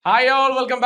Hi all welcome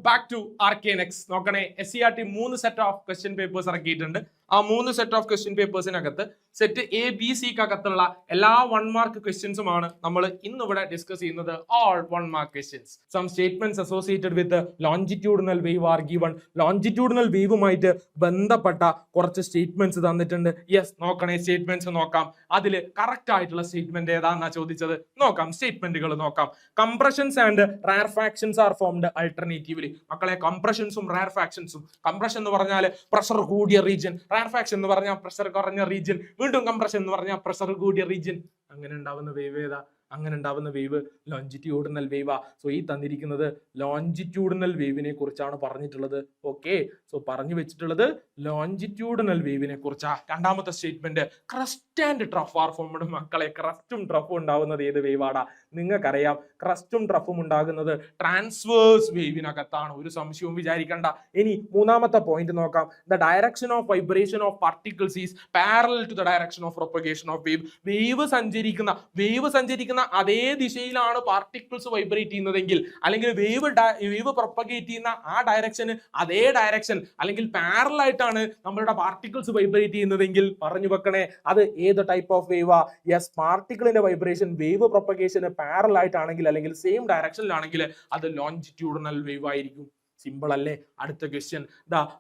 back to RKNX. നോക്കണേ, SCRT 3 set of question papers ഇറക്കിയിട്ടുണ്ട്. ആ 3 set of question പേപ്പേഴ്സിനകത്ത് set ABC-ക്കകത്തുള്ള എല്ലാ 1 മാർക്ക് ക്വസ്റ്റ്യൻസുമാണ് നമ്മൾ ഇന്ന് ഇവിടെ ഡിസ്കസ് ചെയ്യുന്നത്. All 1 mark questions. Some statements associated with longitudinal wave are given. Longitudinal വേവുമായിട്ട് ബന്ധപ്പെട്ട കുറച്ച് സ്റ്റേറ്റ്മെന്റ്സ് തന്നിട്ടുണ്ട്. യെസ്, നോക്കണേ, സ്റ്റേറ്റ്മെന്റ്സ് നോക്കാം. അതിൽ കറക്റ്റ് ആയിട്ടുള്ള സ്റ്റേറ്റ്മെന്റ് ഏതാണെന്നാ ചോദിച്ചത്. നോക്കാം, സ്റ്റേറ്റ്മെന്റുകൾ നോക്കാം. Compressions and rarefactions are formed alternatively. മക്കളെ, കംപ്രഷൻസും റയർഫാക്ഷൻസും, കംപ്രഷൻ എന്ന് പറഞ്ഞാൽ പ്രഷർ കൂടിയ റീജിയൻ, റയർഫാക്ഷൻ എന്ന് പറഞ്ഞാൽ പ്രഷർ കുറഞ്ഞ റീജിയൻ, വീണ്ടും കംപ്രഷൻ എന്ന് പറഞ്ഞാൽ പ്രഷർ കൂടിയ റീജിയൻ. അങ്ങനെ ഉണ്ടാവുന്ന വേവ് ഏതാ? അങ്ങനെ ഉണ്ടാവുന്ന വേവ് ലോഞ്ചിറ്റ്യൂഡിനൽ വേവാ. സോ ഈ തന്നിരിക്കുന്നത് ലോഞ്ചിറ്റ്യൂഡിനൽ വേവിനെ കുറിച്ചാണ് പറഞ്ഞിട്ടുള്ളത്. ഓക്കെ, സോ പറഞ്ഞു വെച്ചിട്ടുള്ളത് ലോഞ്ചിറ്റ്യൂഡിനൽ വേവിനെ കുറിച്ചാ. രണ്ടാമത്തെ statement, crest and trough are formed. മക്കളെ, ക്രസ്റ്റും ട്രഫും ഉണ്ടാകുന്നത് ഏത് വേവാടാ? നിങ്ങൾക്കറിയാം, ക്രസ്റ്റും ട്രഫും ഉണ്ടാകുന്നത് ട്രാൻസ്വേഴ്സ് വേവിനകത്താണ്. ഒരു സംശയവും വിചാരിക്കണ്ട. ഇനി മൂന്നാമത്തെ പോയിന്റ് നോക്കാം. The direction of vibration of particles is parallel to the direction of propagation of wave. Wave സഞ്ചരിക്കുന്ന അതേ ദിശയിലാണ് പാർട്ടിക്കിൾസ് വൈബ്രേറ്റ് ചെയ്യുന്നതെങ്കിൽ, അല്ലെങ്കിൽ വേവ് പ്രൊപ്പഗേറ്റ് ചെയ്യുന്ന ആ ഡയറക്ഷന് അതേ ഡയറക്ഷൻ അല്ലെങ്കിൽ പാരലൽ ആയിട്ടാണ് നമ്മളുടെ പാർട്ടിക്കിൾസ് വൈബ്രേറ്റ് ചെയ്യുന്നതെങ്കിൽ പറഞ്ഞു വെക്കണേ, അത് ഏത് ടൈപ്പ് ഓഫ് വേവാ? യെസ്, പാർട്ടിക്കിളിന്റെ വൈബ്രേഷൻ വേവ് പ്രൊപ്പഗേഷന് പാരലൽ ആയിട്ടാണെങ്കിൽ അല്ലെങ്കിൽ സെയിം ഡയറക്ഷനിലാണെങ്കിൽ അത് ലോഞ്ചിറ്റ്യൂഡിനൽ വേവ് ആയിരിക്കും. സിമ്പിൾ അല്ലേ? അടുത്ത question,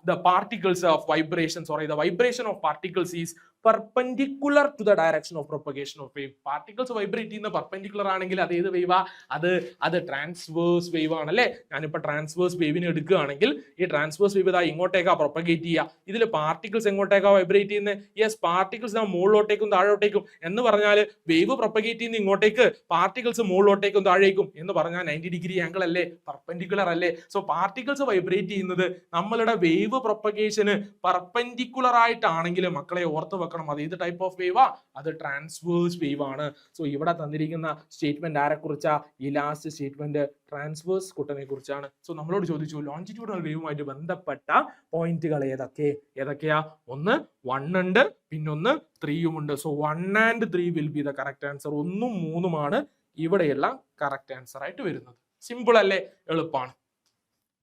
the particles of vibration the vibration of particles is perpendicular to the direction of propagation of wave. Particles vibrate ചെയ്യുന്ന പെർപെൻഡിക്കുലർ ആണെങ്കിൽ അത് ഏത് വേവാ? അത് ട്രാൻസ്വേഴ്സ് വേവ് ആണല്ലേ. ഞാനിപ്പോ ട്രാൻസ്വേഴ്സ് വേവിനെ എടുക്കുകയാണെങ്കിൽ ഈ ട്രാൻസ്വേഴ്സ് വേവ് ഇതാ ഇങ്ങോട്ടേക്കാ പ്രൊപ്പഗേറ്റ് ചെയ്യുക. ഇതിൽ പാർട്ടിക്കിൾസ് എങ്ങോട്ടേക്കാ വൈബ്രേറ്റ് ചെയ്യുന്നത്? യെസ്, പാർട്ടിക്കിൾസ് മുകളിലോട്ടേക്കും താഴോട്ടേക്കും എന്ന് പറഞ്ഞാൽ വേവ് പ്രൊപ്പഗേറ്റ് ചെയ്യുന്ന ഇങ്ങോട്ടേക്ക്, പാർട്ടിക്കിൾസ് മുകളിലോട്ടേക്കും താഴേക്കും എന്ന് പറഞ്ഞാൽ 90 ഡിഗ്രി ആംഗിൾ അല്ലേ, പെർപെൻഡിക്കുലർ അല്ലേ. സോ പാർട്ടിക്കിൾസ് വൈബ്രേറ്റ് ചെയ്യുന്നത് നമ്മളുടെ വേവ് പ്രൊപ്പഗേഷന് പെർപെൻഡിക്കുലർ ആയിട്ടാണെങ്കിൽ മക്കളെ ഓർത്ത് വെക്കണം, അത് ഏത് ടൈപ്പ് ഓഫ് വേവാ? അത് ട്രാൻസ്വേഴ്സ് വേവ് ആണ്. സോ ഇവിടെ തന്നിരിക്കുന്ന സ്റ്റേറ്റ്മെന്റ് ആരെ കുറിച്ചാ? ഈ ലാസ്റ്റ് സ്റ്റേറ്റ്മെന്റ് ട്രാൻസ്വേഴ്സ് കുട്ടനെ കുറിച്ചാണ്. സോ നമ്മളോട് ചോദിച്ചു ലോഞ്ചിറ്റ്യൂഡിനൽ വേവുമായിട്ട് ബന്ധപ്പെട്ട പോയിന്റുകൾ ഏതൊക്കെയാ? ഒന്ന് 1 ഉണ്ട്, പിന്നൊന്ന് 3 ഉണ്ട്. So 1 and 3 will be the correct answer. 1ഉം 3ഉമാണ് ഇവിടെയെല്ലാം കറക്റ്റ് ആൻസർ ആയിട്ട് വരുന്നത്. സിമ്പിൾ അല്ലേ? എളുപ്പമാണ്.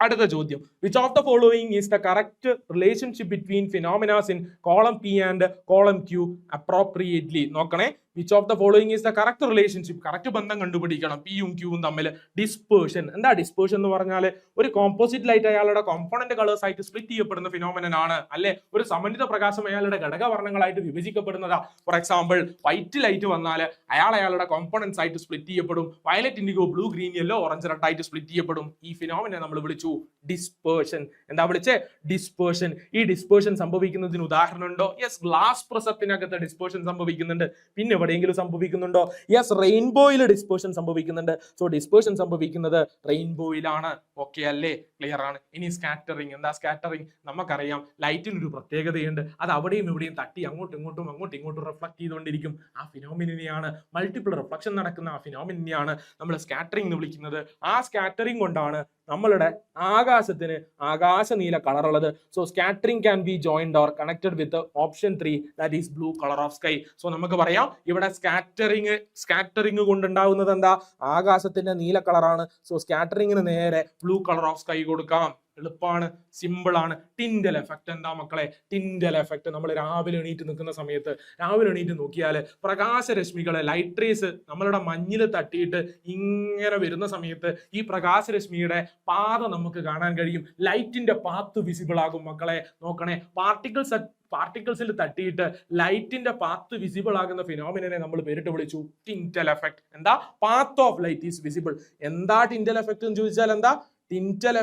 അടുത്ത ചോദ്യം, which of the following is the correct relationship between phenomenas in column P and column Q appropriately? നോക്കണേ, which of the following is the correct relationship, correct ബന്ധം കണ്ടുപിടിക്കണം P-യും Q-യും തമ്മിൽ. ഡിസ്പേർഷൻ. എന്താ ഡിസ്പേർഷൻ എന്ന് പറഞ്ഞാൽ? ഒരു കോമ്പോസിറ്റ് ലൈറ്റ് അയാളുടെ കോമ്പോണന്റ് കളേഴ്സ് ആയിട്ട് സ്പ്ലിറ്റ് ചെയ്യപ്പെടുന്ന ഫിനോമിനൻ ആണ് അല്ലെ. ഒരു സമന്വിത പ്രകാശം അയാളുടെ ഘടകവർണ്ണങ്ങളായിട്ട് വിഭജിക്കപ്പെടുന്നതാ. ഫോർ എക്സാമ്പിൾ, വൈറ്റ് ലൈറ്റ് വന്നാൽ അയാളുടെ കോമ്പോണന്റ്സ് ആയിട്ട് സ്പ്ലിറ്റ് ചെയ്യപ്പെടും. Violet, IndiGo, blue, green, yellow, orange, red ആയിട്ട് സ്പ്ലിറ്റ് ചെയ്യപ്പെടും. ഈ ഫിനോമിനെ നമ്മൾ വിളിച്ചു ഡിസ്പേർഷൻ. എന്താ വിളിച്ചേ? ഡിസ്പേർഷൻ. ഈ ഡിസ്പേർഷൻ സംഭവിക്കുന്നതിന് ഉദാഹരണം ഉണ്ടോ? യെസ്, ഗ്ലാസ് പ്രിസത്തിനകത്ത് ഡിസ്പേർഷൻ സംഭവിക്കുന്നുണ്ട്. പിന്നെ എവിടെയെങ്കിലും സംഭവിക്കുന്നുണ്ടോ? യെസ്, റെയിൻബോയിൽ ഡിസ്പേർഷൻ സംഭവിക്കുന്നുണ്ട്. സോ ഡിസ്പേർഷൻ സംഭവിക്കുന്നത് റെയിൻബോയിലാണ്. ഓക്കെ അല്ലേ? ക്ലിയർ ആണ്. ഇനി സ്കാറ്ററിങ്. എന്താ സ്കാറ്ററിങ്? നമുക്കറിയാം, ലൈറ്റിന് ഒരു പ്രത്യേകതയുണ്ട്. അത് അവിടെയും ഇവിടെയും തട്ടി അങ്ങോട്ടും ഇങ്ങോട്ടും റിഫ്ലക്ട് ചെയ്തുകൊണ്ടിരിക്കും. ആ ഫിനോമിനെയാണ്, മൾട്ടിപ്പിൾ റിഫ്ലക്ഷൻ നടക്കുന്ന ആ ഫിനോമിനെയാണ് നമ്മൾ സ്കാറ്ററിംഗ് എന്ന് വിളിക്കുന്നത്. ആ സ്കാറ്ററിംഗ് കൊണ്ടാണ് നമ്മളുടെ ആകാശത്തിന് ആകാശ നീല കളർ ഉള്ളത്. So scattering can be joined or connected with option 3, that is blue colour of sky. So നമുക്ക് പറയാം, ഇവിടെ സ്കാറ്ററിംഗ് കൊണ്ടുണ്ടാവുന്നത് എന്താ? ആകാശത്തിന്റെ നീല കളറാണ്. സോ സ്കാറ്ററിംഗിന് നേരെ ബ്ലൂ കളർ ഓഫ് സ്കൈ കൊടുക്കാം. എളുപ്പമാണ്, സിമ്പിൾ ആണ്. Tyndall effect. എന്താ മക്കളെ? Tyndall effect. നമ്മൾ രാവിലെ എണീറ്റ് നിൽക്കുന്ന സമയത്ത്, രാവിലെ എണീറ്റ് നോക്കിയാൽ പ്രകാശരശ്മികളെ, ലൈറ്റ് റേസ് നമ്മളുടെ മഞ്ഞിൽ തട്ടിയിട്ട് ഇങ്ങനെ വരുന്ന സമയത്ത് ഈ പ്രകാശരശ്മിയുടെ പാത നമുക്ക് കാണാൻ കഴിയും. ലൈറ്റിന്റെ പാത്ത് വിസിബിൾ ആകും മക്കളെ. നോക്കണേ, പാർട്ടിക്കിൾസിൽ തട്ടിയിട്ട് ലൈറ്റിന്റെ പാത്ത് വിസിബിൾ ആകുന്ന ഫിനോമിനെ നമ്മൾ പേരിട്ട് വിളിച്ചു ടിൻഡൽ എഫക്ട്. എന്താ? Path of light is visible. എന്താ ടിൻഡൽ എഫക്ട് എന്ന് ചോദിച്ചാൽ എന്താ? ടിൻഡൽ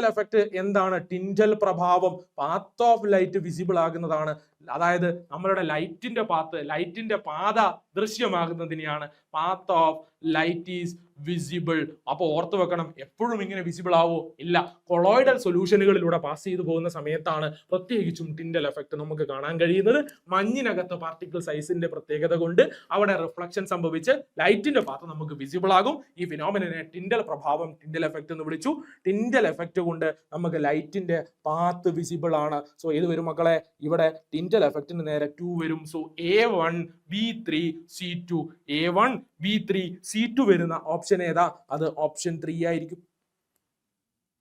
എഫക്ട് എന്താണ്? ടിൻഡൽ പ്രഭാവം, പാത്ത് ഓഫ് ലൈറ്റ് വിസിബിൾ ആകുന്നതാണ്. അതായത് നമ്മളുടെ ലൈറ്റിന്റെ പാത ദൃശ്യമാകുന്നതിനെയാണ് path of light is visible. അപ്പൊ ഓർത്ത് വെക്കണം, എപ്പോഴും ഇങ്ങനെ വിസിബിൾ ആവോ? ഇല്ല. കൊളോയിഡൽ സൊല്യൂഷനുകളിലൂടെ പാസ് ചെയ്തു പോകുന്ന സമയത്താണ് പ്രത്യേകിച്ചും ടിൻഡൽ എഫക്ട് നമുക്ക് കാണാൻ കഴിയുന്നത്. മഞ്ഞിനകത്ത് പാർട്ടിക്കിൾ സൈസിന്റെ പ്രത്യേകത കൊണ്ട് അവിടെ റിഫ്ലക്ഷൻ സംഭവിച്ച് ലൈറ്റിന്റെ പാത്ത് നമുക്ക് വിസിബിൾ ആകും. ഈ ഫിനോമിനെ ടിൻഡൽ പ്രഭാവം, ടിൻഡൽ എഫക്ട് എന്ന് വിളിച്ചു. ടിൻഡൽ എഫക്റ്റ് കൊണ്ട് നമുക്ക് ലൈറ്റിന്റെ പാത്ത് വിസിബിൾ ആണ്. സോ ഏത് വരും മക്കളെ? ഇവിടെ ടിൻറ്റൽ എഫക്റ്റിന് നേരെ 2 വരും. So A1 B3 C2 A1 B3 C2 വരുന്ന ഓപ്ഷൻ ഏതാ? അത് ഓപ്ഷൻ 3 ആയിരിക്കും.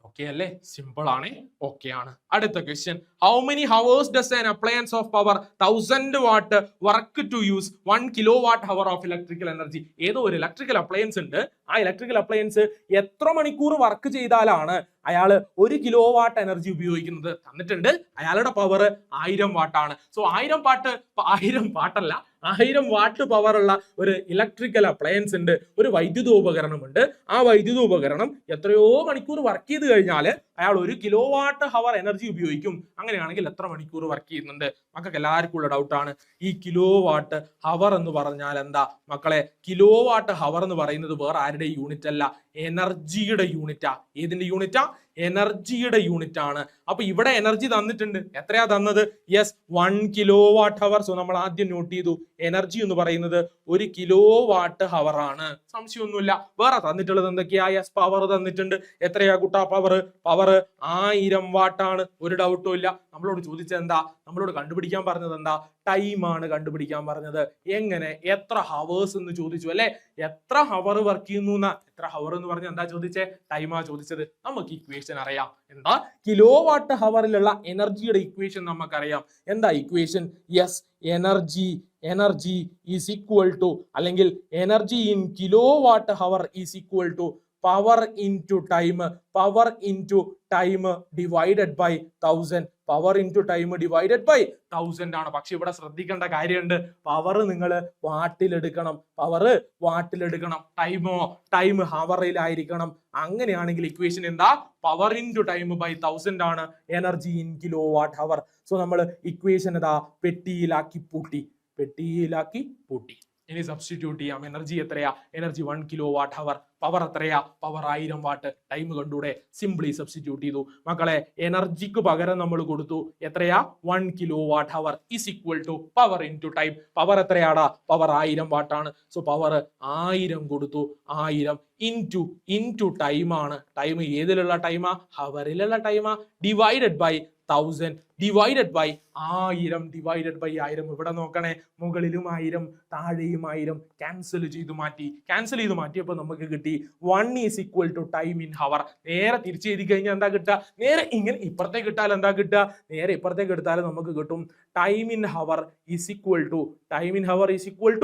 ഓക്കെ അല്ലേ? സിമ്പിൾ ആണ്. ഓക്കെ ആണ്. അടുത്ത question, how many hours does an appliance of power 1000 watt work to use 1 kilowatt hour of electrical energy? ഏതോ ഒരു ഇലക്ട്രിക്കൽ അപ്ലയൻസ് ഉണ്ട്. ആ ഇലക്ട്രിക്കൽ അപ്ലയൻസ് എത്ര മണിക്കൂർ വർക്ക് ചെയ്താലാണ് അയാൾ 1 കിലോവാട്ട് എനർജി ഉപയോഗിക്കുന്നത്? തന്നിട്ടുണ്ട്. അയാളുടെ പവർ 1000 വാട്ടാണ്. സോ 1000 വാട്ട് പവർ ഉള്ള ഒരു ഇലക്ട്രിക്കൽ അപ്ലയൻസ് ഉണ്ട്, ഒരു വൈദ്യുതോപകരണമുണ്ട്. ആ വൈദ്യുതോപകരണം എത്രയോ മണിക്കൂർ വർക്ക് ചെയ്ത് കഴിഞ്ഞാൽ അയാൾ 1 കിലോവാട്ട് ഹവർ എനർജി ഉപയോഗിക്കും. അങ്ങനെയാണെങ്കിൽ എത്ര മണിക്കൂർ വർക്ക് ചെയ്യുന്നുണ്ട്? മക്കൾക്ക് എല്ലാവർക്കും ഉള്ള ഡൗട്ടാണ്. ഈ കിലോവാട്ട് ഹവർ എന്ന് പറഞ്ഞാൽ എന്താ മക്കളെ? കിലോവാട്ട് ഹവർ എന്ന് പറയുന്നത് വേറെ ആരുടെ യൂണിറ്റ് അല്ല, എനർജിയുടെ യൂണിറ്റാ. ഏതിന്റെ യൂണിറ്റാ? എനർജിയുടെ യൂണിറ്റ് ആണ്. അപ്പൊ ഇവിടെ എനർജി തന്നിട്ടുണ്ട്. എത്രയാ തന്നത്? Yes, 1 kilowatt hour. സോ നമ്മൾ ആദ്യം നോട്ട് ചെയ്തു, എനർജി എന്ന് പറയുന്നത് 1 കിലോവാട്ട് ഹവർ ആണ്. സംശയമൊന്നുമില്ല. വേറെ തന്നിട്ടുള്ളത് എന്തൊക്കെയാ? യെസ്, പവർ തന്നിട്ടുണ്ട്. എത്രയാ കുട്ടാ പവർ? പവർ 1000 വാട്ടാണ്. ഒരു ഡൗട്ടും ഇല്ല. നമ്മളോട് ചോദിച്ചത് എന്താ? നമ്മളോട് കണ്ടുപിടിക്കാൻ പറഞ്ഞത് എന്താ? ടൈം ആണ് കണ്ടുപിടിക്കാൻ പറഞ്ഞത്. എങ്ങനെ? എത്ര ഹവേഴ്സ് എന്ന് ചോദിച്ചു അല്ലെ? എത്ര ഹവർ വർക്ക് ചെയ്യുന്നു? എത്ര ഹവർ എന്ന് പറഞ്ഞാൽ എന്താ ചോദിച്ചേ? ടൈമാ ചോദിച്ചത്. നമുക്ക് ഇക്വേഷൻ അറിയാം. എന്താ? കിലോവാട്ട് ഹവറിലുള്ള എനർജിയുടെ ഇക്വേഷൻ നമുക്കറിയാം. എന്താ equation? Yes, energy is equal to, അല്ലെങ്കിൽ energy in kilowatt hour is equal to power into time divided by 1000. Power into time divided by 1000 ആണ്. പക്ഷെ ഇവിടെ ശ്രദ്ധിക്കേണ്ട കാര്യമുണ്ട്. പവർ നിങ്ങൾ വാട്ടിലെടുക്കണം. ടൈം ഹവറിലായിരിക്കണം. അങ്ങനെയാണെങ്കിൽ ഇക്വേഷൻ എന്താ? പവർ ഇൻറ്റു ടൈം ബൈ 1000 ആണ് energy in kilo watt hour. So നമ്മൾ ഇക്വേഷൻ ഇതാ പെട്ടിയിലാക്കി പൂട്ടി. ഇനി സബ്സ്റ്റിറ്റ്യൂട്ട് ചെയ്യാം. എനർജി എത്രയാ? Energy 1 kilo watt hour. Power എത്രയാ? Power 1000 watt. ടൈം കണ്ടൂടെ? സിംപ്ലി സബ്സ്റ്റിറ്റ്യൂട്ട് ചെയ്തു. മക്കളെ, എനർജിക്ക് പകരം നമ്മൾ കൊടുത്തു. എത്രയാ? 1 kilo watt hour is equal to power into time. Power എത്രയാടാ? പവർ 1000 വാട്ടാണ്. സോ പവർ 1000 കൊടുത്തു. 1000 ഇൻറ്റു ടൈം ആണ്. ടൈം ഏതിലുള്ള ടൈമാ? ഹവറിലുള്ള ടൈമാ. Divided by 1000 divided by 1000 divided by 1000. ഇവിടെ നോക്കണേ, മുകളിലും 1000 താഴെയും 1000 ക്യാൻസൽ ചെയ്ത് മാറ്റിയപ്പോൾ നമുക്ക് കിട്ടി 1 is equal to time in hour. നേരെ തിരിച്ച് എഴുതി കഴിഞ്ഞാൽ എന്താ കിട്ടുക? നേരെ ഇങ്ങനെ ഇപ്പുറത്തേക്ക് ഇട്ടാൽ എന്താ കിട്ടുക? നേരെ ഇപ്പുറത്തേക്ക് എടുത്താൽ നമുക്ക് കിട്ടും time in hour is equal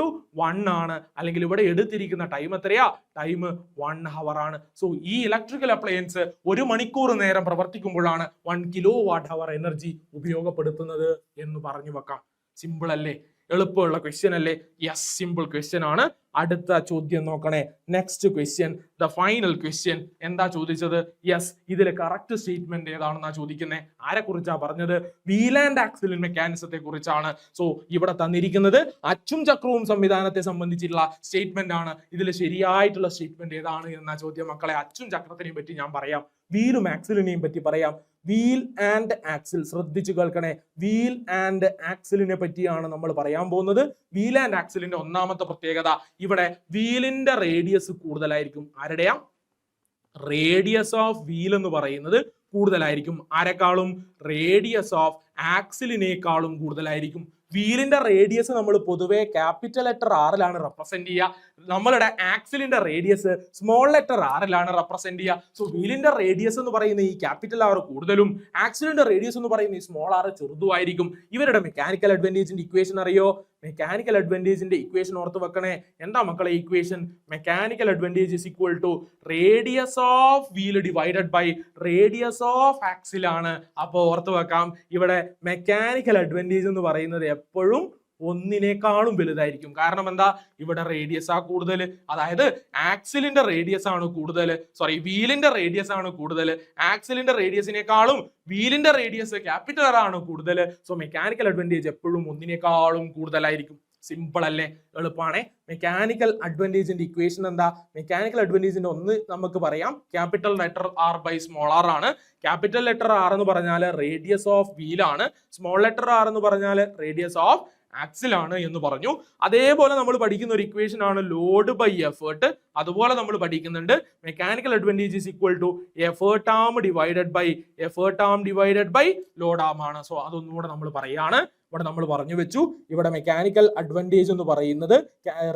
to 1 ആണ്. അല്ലെങ്കിൽ ഇവിടെ എടുത്തിരിക്കുന്ന ടൈം എത്രയാ? ടൈം 1 ഹവർ ആണ്. സോ ഈ ഇലക്ട്രിക്കൽ അപ്ലയൻസ് 1 മണിക്കൂർ നേരം പ്രവർത്തിക്കുമ്പോഴാണ് 1 കിലോ വാട്ട് ഹവർ എനർജി ഉപയോഗപ്പെടുത്തുന്നത് എന്ന് പറഞ്ഞു വെക്കാം. സിമ്പിൾ അല്ലേ? എളുപ്പമുള്ള ക്വസ്റ്റ്യൻ അല്ലേ? യെസ്, സിമ്പിൾ ക്വസ്റ്റ്യൻ ആണ്. അടുത്ത ചോദ്യം നോക്കണേ. Next question, the final question. എന്താ ചോദിച്ചത്? യെസ്, ഇതിലെ കറക്റ്റ് സ്റ്റേറ്റ്മെന്റ് ഏതാണെന്നാ ചോദിക്കുന്നത്. ആരെ കുറിച്ചാ പറഞ്ഞത്? വീൽ ആൻഡ് ആക്സിൽ മെക്കാനിസത്തെ കുറിച്ചാണ്. സോ ഇവിടെ തന്നിരിക്കുന്നത് അച്ചും ചക്രവും സംവിധാനത്തെ സംബന്ധിച്ചിട്ടുള്ള സ്റ്റേറ്റ്മെന്റ് ആണ്. ഇതിൽ ശരിയായിട്ടുള്ള സ്റ്റേറ്റ്മെന്റ് ഏതാണ് എന്നാ ചോദ്യം. മക്കളെ, അച്ചും ചക്രത്തിനെയും പറ്റി ഞാൻ പറയാം, വീലും ആക്സിലിനെയും പറ്റി പറയാം. വീൽ ആൻഡ് ആക്സിൽ ശ്രദ്ധിച്ചു കേൾക്കണേ. വീൽ ആൻഡ് ആക്സിലിനെ പറ്റിയാണ് നമ്മൾ പറയാൻ പോകുന്നത്. വീൽ ആൻഡ് ആക്സിലിന്റെ ഒന്നാമത്തെ പ്രത്യേകത, ഇവിടെ വീലിന്റെ റേഡിയസ് കൂടുതലായിരിക്കും. ആരുടെയാ? റേഡിയസ് ഓഫ് വീൽ എന്ന് പറയുന്നത് കൂടുതലായിരിക്കും. ആരെക്കാളും? റേഡിയസ് ഓഫ് ആക്സിലിനേക്കാളും കൂടുതലായിരിക്കും. വീലിന്റെ റേഡിയസ് നമ്മൾ പൊതുവെ ക്യാപിറ്റൽ ലെറ്റർ ആറിലാണ് റെപ്രസെന്റ് ചെയ്യുക. നമ്മളുടെ ആക്സിലിന്റെ റേഡിയസ് സ്മോൾ ലെറ്റർ ആറിലാണ് റെപ്രസെന്റ് ചെയ്യുക. സോ വീലിന്റെ റേഡിയസ് എന്ന് പറയുന്ന ഈ ക്യാപിറ്റൽ ആർ കൂടുതലും, ആക്സിലിന്റെ റേഡിയസ് എന്ന് പറയുന്ന ഈ സ്മോൾ ആർ ചെറുതുമായിരിക്കും. ഇവരുടെ മെക്കാനിക്കൽ അഡ്വാൻറ്റേജിന്റെ ഇക്വേഷൻ അറിയോ? മെക്കാനിക്കൽ അഡ്വാൻറ്റേജിന്റെ ഇക്വേഷൻ ഓർത്ത് വെക്കണേ. എന്താ മക്കളെ equation? Mechanical advantage is equal to radius of wheel divided by radius of axle ആണ്. അപ്പൊ ഓർത്ത് വെക്കാം, ഇവിടെ മെക്കാനിക്കൽ അഡ്വാൻറ്റേജ് എന്ന് പറയുന്നത് എപ്പോഴും ഒന്നിനേക്കാളും വലുതായിരിക്കും. കാരണം എന്താ? ഇവിടെ റേഡിയസ് ആ കൂടുതൽ, അതായത് ആക്സിലിന്റെ റേഡിയസ് ആണ് കൂടുതൽ, വീലിന്റെ റേഡിയസ് ആണ് കൂടുതൽ. ആക്സിലിന്റെ റേഡിയസിനേക്കാളും വീലിന്റെ റേഡിയസ് ക്യാപിറ്റൽ ആണ് കൂടുതൽ. സോ മെക്കാനിക്കൽ അഡ്വാൻറ്റേജ് എപ്പോഴും ഒന്നിനേക്കാളും കൂടുതലായിരിക്കും. സിമ്പിൾ അല്ലേ? എളുപ്പമാണ്. മെക്കാനിക്കൽ അഡ്വാൻറ്റേജിന്റെ ഇക്വേഷൻ എന്താ? മെക്കാനിക്കൽ അഡ്വാൻറ്റേജിന്റെ ഒന്ന് നമുക്ക് പറയാം, capital letter R by small R ആണ്. ക്യാപിറ്റൽ ലെറ്റർ ആർ എന്ന് പറഞ്ഞാൽ റേഡിയസ് ഓഫ് വീൽ ആണ്. സ്മോൾ ലെറ്റർ ആർ എന്ന് പറഞ്ഞാൽ റേഡിയസ് ഓഫ് ആക്സിലാണ് എന്ന് പറഞ്ഞു. അതേപോലെ നമ്മൾ പഠിക്കുന്ന ഒരു ഇക്വേഷൻ ആണ് ലോഡ് ബൈ എഫേർട്ട്. അതുപോലെ നമ്മൾ പഠിക്കുന്നുണ്ട് mechanical advantage is equal to effort arm divided by load arm ആണ്. സോ അതൊന്നുകൂടെ നമ്മൾ പറയാണ്. ഇവിടെ നമ്മൾ പറഞ്ഞു വെച്ചു, ഇവിടെ മെക്കാനിക്കൽ അഡ്വാൻറ്റേജ് എന്ന് പറയുന്നത്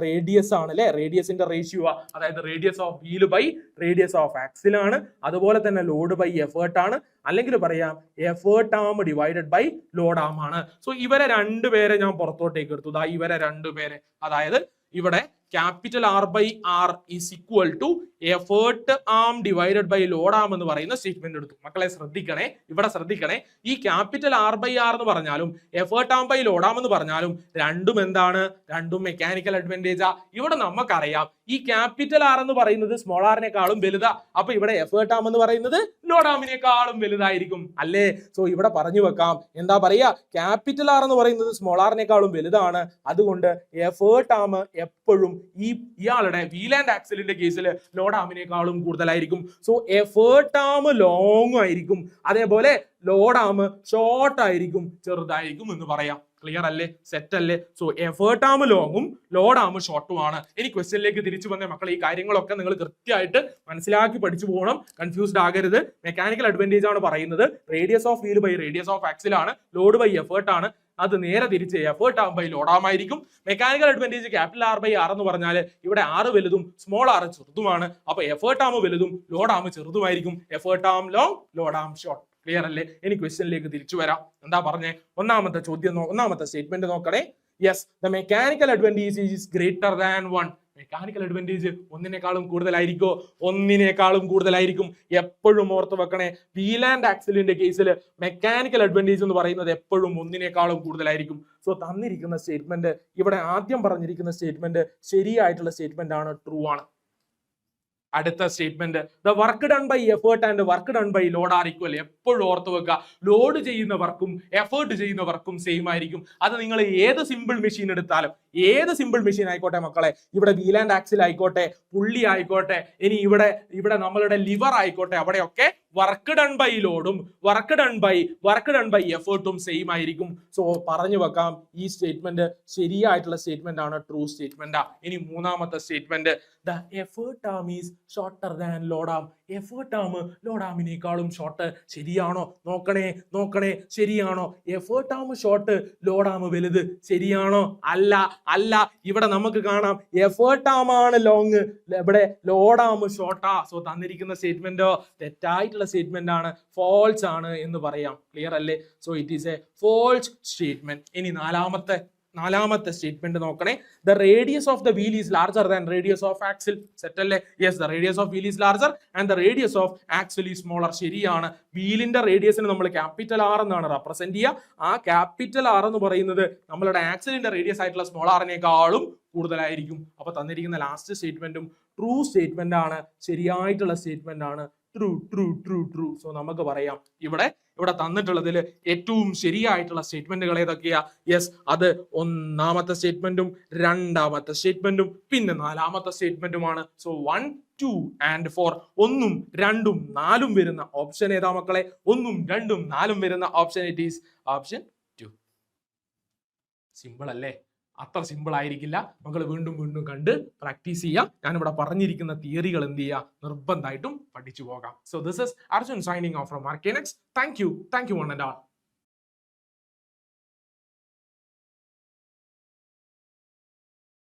റേഡിയസ് ആണ് അല്ലെ, റേഡിയസിന്റെ റേഷ്യോ, അതായത് radius of wheel by radius of axle ആണ്. അതുപോലെ തന്നെ ലോഡ് ബൈ എഫേർട്ട് ആണ്, അല്ലെങ്കിൽ പറയാം effort arm divided by load arm ആണ്. സോ ഇവരെ രണ്ടുപേരെ ഞാൻ പുറത്തോട്ടേക്ക് എടുത്തു. ഇവരെ രണ്ടുപേരെ, അതായത് ഇവിടെ capital R by R is equal to effort arm divided by load arm എന്ന് പറയുന്ന സ്റ്റേറ്റ്മെന്റ് എടുത്തു. മക്കളെ ശ്രദ്ധിക്കണേ, ഇവിടെ ശ്രദ്ധിക്കണേ. ഈ ക്യാപിറ്റൽ ആർ ബൈ ആർ എന്ന് പറഞ്ഞാലും effort arm by load arm എന്ന് പറഞ്ഞാലും രണ്ടും എന്താണ്? രണ്ടും മെക്കാനിക്കൽ അഡ്വാൻറ്റേജാ. ഇവിടെ നമുക്കറിയാം ഈ ക്യാപിറ്റൽ ആർ എന്ന് പറയുന്നത് സ്മോൾ ആറിനേക്കാളും വലുതാ. അപ്പൊ ഇവിടെ എഫേർട്ട് ആം എന്ന് പറയുന്നത് ലോഡ് ആമിനേക്കാളും വലുതായിരിക്കും അല്ലേ? സോ ഇവിടെ പറഞ്ഞു വെക്കാം, എന്താ പറയാ, ക്യാപിറ്റൽ ആർ എന്ന് പറയുന്നത് സ്മോൾ ആറിനേക്കാളും വലുതാണ്. അതുകൊണ്ട് എഫേർട്ട് ആം എപ്പോഴും ഇയാളുടെ വീൽ ആൻഡ് ആക്സിലിന്റെ കേസിൽ ലോഡ് ആമിനേക്കാളും കൂടുതലായിരിക്കും. സോ എഫേർട്ട് ആം ലോങ് ആയിരിക്കും, അതേപോലെ ലോഡ് ആം ഷോർട്ട് ആയിരിക്കും, ചെറുതായിരിക്കും എന്ന് പറയാം. ക്ലിയർ അല്ലേ? സെറ്റ് അല്ലേ? സോ എഫേർട്ട് ആം ലോങ്ങും ലോഡ് ആം ഷോർട്ടുമാണ്. ഇനി ക്വസ്റ്റ്യനിലേക്ക് തിരിച്ചു വന്നേ മക്കളെ, ഈ കാര്യങ്ങളൊക്കെ നിങ്ങൾ കൃത്യമായിട്ട് മനസ്സിലാക്കി പഠിച്ചു പോകണം, കൺഫ്യൂസ്ഡ് ആകരുത്. മെക്കാനിക്കൽ അഡ്വാൻറ്റേജ് ആണ് പറയുന്നത് radius of wheel by radius of axle ആണ്, ലോഡ് ബൈ എഫേർട്ട് ആണ്. അത് നേരെ തിരിച്ച് effort arm by load arm ആയിരിക്കും. Mechanical advantage capital R by R എന്ന് പറഞ്ഞാൽ ഇവിടെ ആറ് വലുതും സ്മോൾ ആർ ചെറുതുമാണ്. അപ്പൊ എഫേർട്ട് ആം വലുതും ലോഡ് ആം ചെറുതുമായിരിക്കും. Effort arm long, load arm short. Clear അല്ലേ? ഇനി ക്വസ്റ്റ്യനിലേക്ക് തിരിച്ചു വരാം. എന്താ പറഞ്ഞേ? ഒന്നാമത്തെ ചോദ്യം, ഒന്നാമത്തെ സ്റ്റേറ്റ്മെന്റ് നോക്കണേ. Yes, the mechanical advantage is greater than 1. Mechanical advantage ഒന്നിനേക്കാളും കൂടുതലായിരിക്കോ? ഒന്നിനേക്കാളും കൂടുതലായിരിക്കും. എപ്പോഴും ഓർത്ത് വെക്കണേ, വീൽ ആൻഡ് ആക്സിലിന്റെ കേസിൽ മെക്കാനിക്കൽ അഡ്വാൻറ്റേജ് എന്ന് പറയുന്നത് എപ്പോഴും ഒന്നിനേക്കാളും കൂടുതലായിരിക്കും. സോ തന്നിരിക്കുന്ന സ്റ്റേറ്റ്മെന്റ്, ഇവിടെ ആദ്യം പറഞ്ഞിരിക്കുന്ന സ്റ്റേറ്റ്മെന്റ് ശരിയായിട്ടുള്ള സ്റ്റേറ്റ്മെന്റ് ആണ്, ട്രൂ ആണ്. അടുത്ത statement, the work done by effort and work done by load are equal. എപ്പോഴും ഓർത്ത് വെക്കുക, ലോഡ് ചെയ്യുന്ന വർക്കും എഫേർട്ട് ചെയ്യുന്ന വർക്കും സെയിം ആയിരിക്കും. അത് നിങ്ങൾ ഏത് സിമ്പിൾ മെഷീൻ എടുത്താലും, ഏത് സിമ്പിൾ മെഷീൻ ആയിക്കോട്ടെ മക്കളെ, ഇവിടെ വീൽ ആൻഡ് ആക്സിൽ ആയിക്കോട്ടെ, പുള്ളി ആയിക്കോട്ടെ, ഇനി ഇവിടെ നമ്മളുടെ ലിവർ ആയിക്കോട്ടെ, അവിടെയൊക്കെ വർക്ക് ഡൺ ബൈ ലോഡും വർക്ക് ഡൺ ബൈ എഫേർട്ടും സെയിം ആയിരിക്കും. സോ പറഞ്ഞു വെക്കാം, ഈ സ്റ്റേറ്റ്മെന്റ് ശരിയായിട്ടുള്ള സ്റ്റേറ്റ്മെന്റ് ആണ്, ട്രൂ സ്റ്റേറ്റ്മെന്റ്. ഇനി മൂന്നാമത്തെ statement, the effort arm is shorter than load arm. Effort arm load ആമിനേക്കാളും ഷോർട്ട്. ശരിയാണോ? നോക്കണേ ശരിയാണോ? Effort arm short, load arm വലുത്. ശരിയാണോ? അല്ല. ഇവിടെ നമുക്ക് കാണാം എഫേർട്ട് ആം ആണ് ലോങ്, ഇവിടെ ലോഡ് ആം ഷോർട്ടാ. സോ തന്നിരിക്കുന്ന സ്റ്റേറ്റ്മെന്റോ തെറ്റായിട്ടുള്ള സ്റ്റേറ്റ്മെന്റ് ആണ്, ഫോൾസ് ആണ് എന്ന് പറയാം. ക്ലിയർ അല്ലേ? So it is a false statement. ഇനി നാലാമത്തെ സ്റ്റേറ്റ്മെന്റ് നോക്കണേ. The radius of the wheel is larger than radius of axle. Set അല്ലേ? Yes, the radius of wheel is larger and the radius of axle is smaller. ശരിയാണ്. വീലിന്റെ റേഡിയസിന് നമ്മൾ capital R എന്നാണ് represent ചെയ്യുക. ആ ക്യാപിറ്റൽ ആർ എന്ന് പറയുന്നത് നമ്മളുടെ ആക്സിലിന്റെ റേഡിയസ് ആയിട്ടുള്ള സ്മോൾ ആറിനേക്കാളും കൂടുതലായിരിക്കും. അപ്പൊ തന്നിരിക്കുന്ന ലാസ്റ്റ് സ്റ്റേറ്റ്മെന്റും ട്രൂ സ്റ്റേറ്റ്മെന്റ് ആണ്, ശരിയായിട്ടുള്ള സ്റ്റേറ്റ്മെന്റ് ആണ്. ട്രൂ. സോ നമുക്ക് പറയാം, ഇവിടെ തന്നിട്ടുള്ളതിൽ ഏറ്റവും ശരിയായിട്ടുള്ള സ്റ്റേറ്റ്മെന്റുകൾ ഏതൊക്കെയാ? യെസ്, അത് ഒന്നാമത്തെ സ്റ്റേറ്റ്മെന്റും രണ്ടാമത്തെ സ്റ്റേറ്റ്മെന്റും പിന്നെ നാലാമത്തെ സ്റ്റേറ്റ്മെന്റുമാണ്. സോ 1, 2 and 4, 1, 2, 4 വരുന്ന ഓപ്ഷൻ ഏതാ മക്കളെ? 1, 2, 4 വരുന്ന option, it is option 2. Simple അല്ലേ? അത്ര സിമ്പിൾ ആയിരിക്കില്ല. മക്കൾ വീണ്ടും കണ്ട് പ്രാക്ടീസ് ചെയ്യുക. ഞാനിവിടെ പറഞ്ഞിരിക്കുന്ന തിയറികൾ എന്ത് ചെയ്യുക? നിർബന്ധമായിട്ടും പഠിച്ചു പോകാം. So this is Arjun signing off from ആർകെനെക്സ്. Thank you one and all.